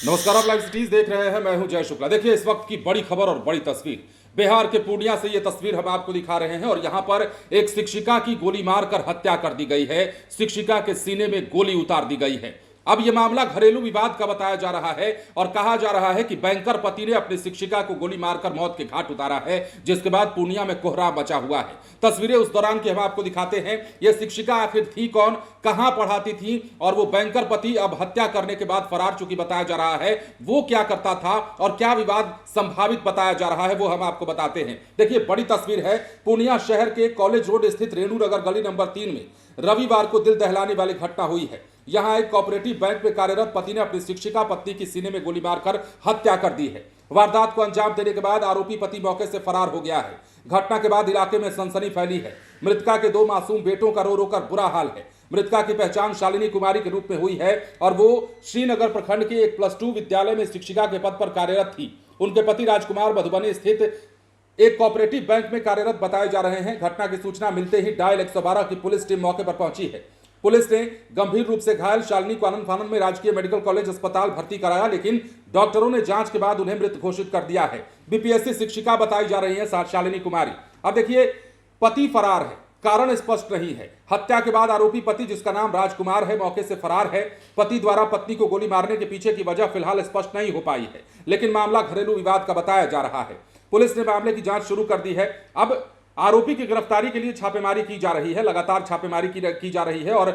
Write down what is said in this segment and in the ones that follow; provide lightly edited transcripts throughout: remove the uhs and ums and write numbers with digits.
नमस्कार, आप live cities देख रहे हैं। मैं हूं जय शुक्ला। देखिए इस वक्त की बड़ी खबर और बड़ी तस्वीर, बिहार के पूर्णिया से ये तस्वीर हम आपको दिखा रहे हैं। और यहां पर एक शिक्षिका की गोली मारकर हत्या कर दी गई है। शिक्षिका के सीने में गोली उतार दी गई है। अब यह मामला घरेलू विवाद का बताया जा रहा है और कहा जा रहा है कि बैंकर पति ने अपनी शिक्षिका को गोली मारकर मौत के घाट उतारा है, जिसके बाद पूर्णिया में कोहराम मचा हुआ है। तस्वीरें उस दौरान की हम आपको दिखाते हैं। यह शिक्षिका आखिर थी कौन, कहां पढ़ाती थी, और वो बैंकर पति अब हत्या करने के बाद फरार चूंकि बताया जा रहा है, वो क्या करता था और क्या विवाद संभावित बताया जा रहा है, वो हम आपको बताते हैं। देखिए बड़ी तस्वीर है। पूर्णिया शहर के कॉलेज रोड स्थित रेणु नगर गली नंबर 3 में रविवार को दिल दहलाने वाली घटना हुई है। यहां एक कोऑपरेटिव बैंक में कार्यरत पति ने अपनी शिक्षिका पत्नी की सीने में गोली मारकर हत्या कर दी है। वारदात को अंजाम देने के बाद आरोपी पति मौके से फरार हो गया है। घटना के बाद इलाके में सनसनी फैली है। मृतका के 2 मासूम बेटों का रो रो कर बुरा हाल है। मृतका की पहचान शालिनी कुमारी के रूप में हुई है और वो श्रीनगर प्रखंड के एक +2 विद्यालय में शिक्षिका के पद पर कार्यरत थी। उनके पति राजकुमार मधुबनी स्थित एक कोऑपरेटिव बैंक में कार्यरत बताए जा रहे हैं। घटना की सूचना मिलते ही डायल 112 की पुलिस टीम मौके पर पहुंची है। पुलिस ने गंभीर रूप से घायल शालिनी को आनंद फानंद में राजकीय मेडिकल कॉलेज अस्पताल भर्ती कराया, लेकिन डॉक्टरों ने जांच के बाद उन्हें मृत घोषित कर दिया है। बीपीएससी शिक्षिका बताई जा रही है शालिनी कुमारी। अब देखिए पति फरार है, कारण स्पष्ट नहीं है। हत्या के बाद आरोपी पति, जिसका नाम राजकुमार है, मौके से फरार है। पति द्वारा पत्नी को गोली मारने के पीछे की वजह फिलहाल स्पष्ट नहीं हो पाई है, लेकिन मामला घरेलू विवाद का बताया जा रहा है। पुलिस ने मामले की जांच शुरू कर दी है। अब आरोपी की गिरफ्तारी के लिए छापेमारी की जा रही है, लगातार छापेमारी की जा रही है। और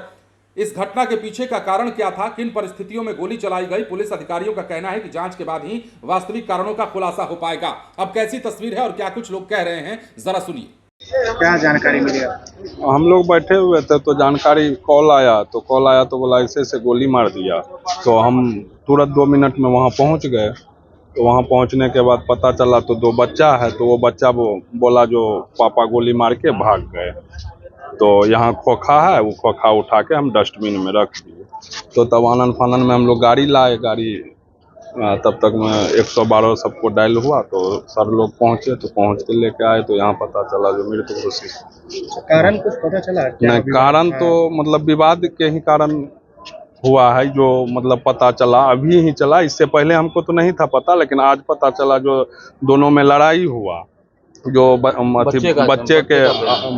इस घटना के पीछे का कारण क्या था, किन परिस्थितियों में गोली चलाई गई, पुलिस अधिकारियों का कहना है कि जांच के बाद ही वास्तविक कारणों का खुलासा हो पाएगा। अब कैसी तस्वीर है और क्या कुछ लोग कह रहे हैं, जरा सुनिए। क्या जानकारी मिली? हम लोग बैठे हुए थे तो जानकारी कॉल आया तो बोला ऐसे गोली मार दिया। तो हम तुरंत 2 मिनट में वहाँ पहुँच गए। तो वहाँ पहुँचने के बाद पता चला तो 2 बच्चा है, तो वो बच्चा बोला जो पापा गोली मार के भाग गए। तो यहाँ खोखा है, वो खोखा उठा के हम डस्टबिन में रख दिए। तो तब आनंद फानंद में हम लोग गाड़ी लाए। तब तक में 112 सबको डायल हुआ, तो सर लोग पहुँचे, तो पहुँच के लेके आए। तो यहाँ पता चला जो मृत घोषित। कारण कुछ पता चला? नहीं, कारण तो मतलब विवाद के ही कारण हुआ है, जो मतलब पता चला अभी ही चला। इससे पहले हमको तो नहीं था पता, लेकिन आज पता चला जो दोनों में लड़ाई हुआ। जो बच्चे के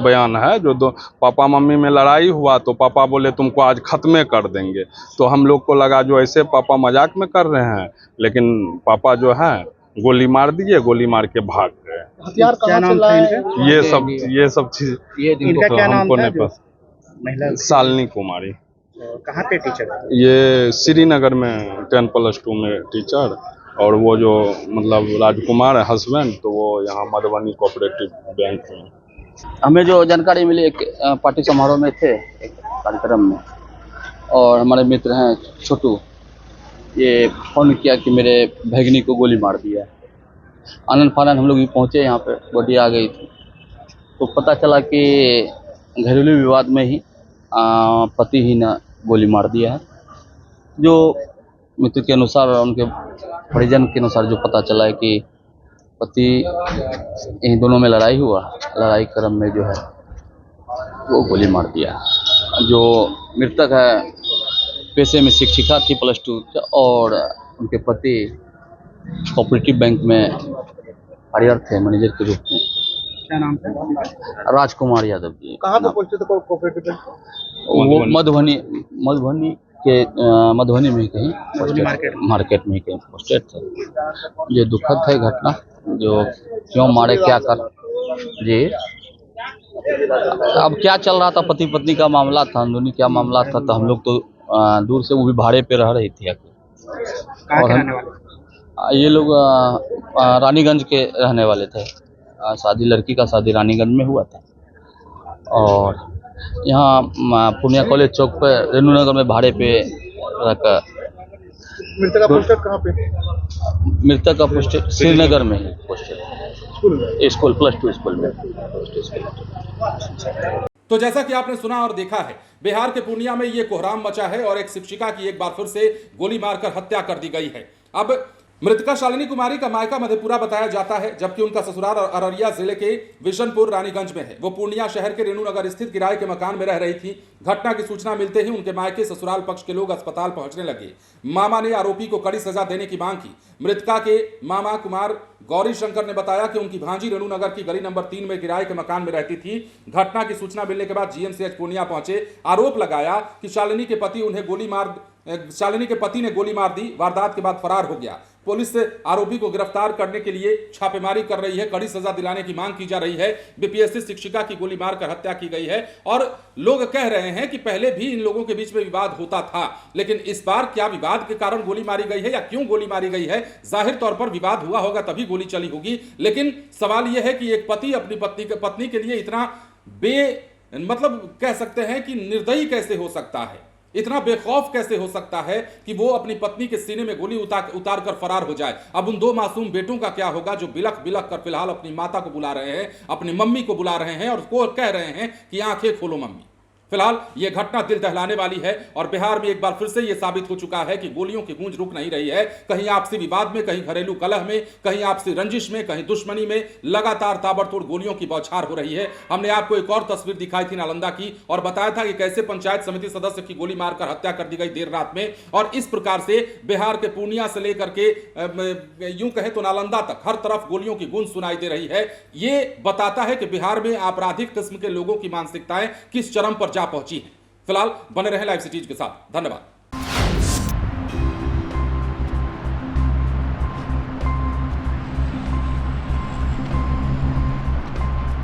बयान है, जो दो पापा मम्मी में लड़ाई हुआ, तो पापा बोले तुमको आज खत्मे कर देंगे। तो हम लोग को लगा जो ऐसे पापा मजाक में कर रहे हैं, लेकिन पापा जो है गोली मार दिए, गोली मार के भाग गए। हथियार कहाँ से लाए? ये सब चीज इनका क्या नाम हमको था? नहीं पता। शालिनी कुमारी। कहाँ पे टीचर? ये श्रीनगर में 10+2 में टीचर। और वो जो मतलब राजकुमार है हस्बैंड, तो वो यहाँ मधुबनी कोऑपरेटिव बैंक में। हमें जो जानकारी मिली, एक पार्टी समारोह में थे, एक कार्यक्रम में, और हमारे मित्र हैं छोटू, ये फ़ोन किया कि मेरे भगिनी को गोली मार दिया। आनंद फानंद हम लोग भी पहुँचे, यहाँ पे बॉडी आ गई थी। तो पता चला कि घरेलू विवाद में ही पति ही ने गोली मार दिया है। जो मित्र के अनुसार, उनके परिजन के अनुसार जो पता चला है कि पति, इन दोनों में लड़ाई हुआ, लड़ाई क्रम में जो है वो गोली मार दिया। जो मृतक है पेशे में शिक्षिका थी +2, और उनके पति कोऑपरेटिव बैंक में कार्यरत थे मैनेजर के रूप में। क्या नाम था? राजकुमार यादव जी। कहाँ पे पहुंचे थे कोऑपरेटिव बैंक? वो मधुबनी में कहीं मार्केट में कहीं पोस्टेड थे। ये दुखद है घटना, जो क्यों मारे, क्या कर जी। अब क्या चल रहा था, पति पत्नी का मामला था, अंदरूनी क्या मामला था, तो हम लोग तो दूर से, वो भी भाड़े पे रह रही थी। और ये लोग रानीगंज के रहने वाले थे। लड़की का शादी रानीगंज में हुआ था। और यहाँ पूर्णिया कॉलेज चौक पर रेणु नगर में भाड़े पे रहकर। मृतक का पोस्टर कहाँ पे? मृतक का पोस्टर श्रीनगर में ही पोस्टर, स्कूल +2 स्कूल में। तो जैसा कि आपने सुना और देखा है, बिहार के पूर्णिया में ये कोहराम मचा है और एक शिक्षिका की एक बार फिर से गोली मारकर हत्या कर दी गई है। अब मृतका शालिनी कुमारी का मायका मधेपुरा बताया जाता है, जबकि उनका ससुराल अररिया जिले के विशनपुर रानीगंज में है। वो पूर्णिया शहर के रेणुनगर स्थित किराए के मकान में रह रही थी। घटना की सूचना मिलते ही उनके मायके ससुराल पक्ष के लोग अस्पताल पहुंचने लगे। मामा ने आरोपी को कड़ी सजा देने की मांग की। मृतका के मामा कुमार गौरी शंकर ने बताया कि उनकी भांजी रेणुनगर की गली नंबर 3 में किराए के मकान में रहती थी। घटना की सूचना मिलने के बाद जीएमसीएच पूर्णिया पहुंचे। आरोप लगाया कि शालिनी के पति ने गोली मार दी। वारदात के बाद फरार हो गया। पुलिस आरोपी को गिरफ्तार करने के लिए छापेमारी कर रही है। कड़ी सजा दिलाने की मांग की जा रही है। बीपीएससी शिक्षिका की गोली मारकर हत्या की गई है और लोग कह रहे हैं कि पहले भी इन लोगों के बीच में विवाद होता था, लेकिन इस बार क्या विवाद के कारण गोली मारी गई है या क्यों गोली मारी गई है? जाहिर तौर पर विवाद हुआ होगा तभी गोली चली होगी, लेकिन सवाल यह है कि एक पति अपनी पत्नी के लिए इतना मतलब कह सकते हैं कि निर्दयी कैसे हो सकता है, इतना बेखौफ कैसे हो सकता है कि वो अपनी पत्नी के सीने में गोली उतार कर फरार हो जाए। अब उन 2 मासूम बेटों का क्या होगा जो बिलख बिलख कर फिलहाल अपनी माता को बुला रहे हैं, अपनी मम्मी को बुला रहे हैं और उसको कह रहे हैं कि आंखें खोलो मम्मी। फिलहाल यह घटना दिल दहलाने वाली है और बिहार में एक बार फिर से यह साबित हो चुका है कि गोलियों की गूंज रुक नहीं रही है। कहीं आपसी विवाद में, कहीं घरेलू कलह में, कहीं आपसी रंजिश में, कहीं दुश्मनी में लगातार ताबड़तोड़ गोलियों की बौछार हो रही है। हमने आपको एक और तस्वीर दिखाई थी नालंदा की और बताया था कि कैसे पंचायत समिति सदस्य की गोली मारकर हत्या कर दी गई देर रात में। और इस प्रकार से बिहार के पूर्णिया से लेकर के यूं कहे तो नालंदा तक हर तरफ गोलियों की गूंज सुनाई दे रही है। ये बताता है कि बिहार में आपराधिक किस्म के लोगों की मानसिकताएं किस चरम पर जा पहुंची हैं। फिलहाल बने रहें लाइव सिटीज के साथ। धन्यवाद।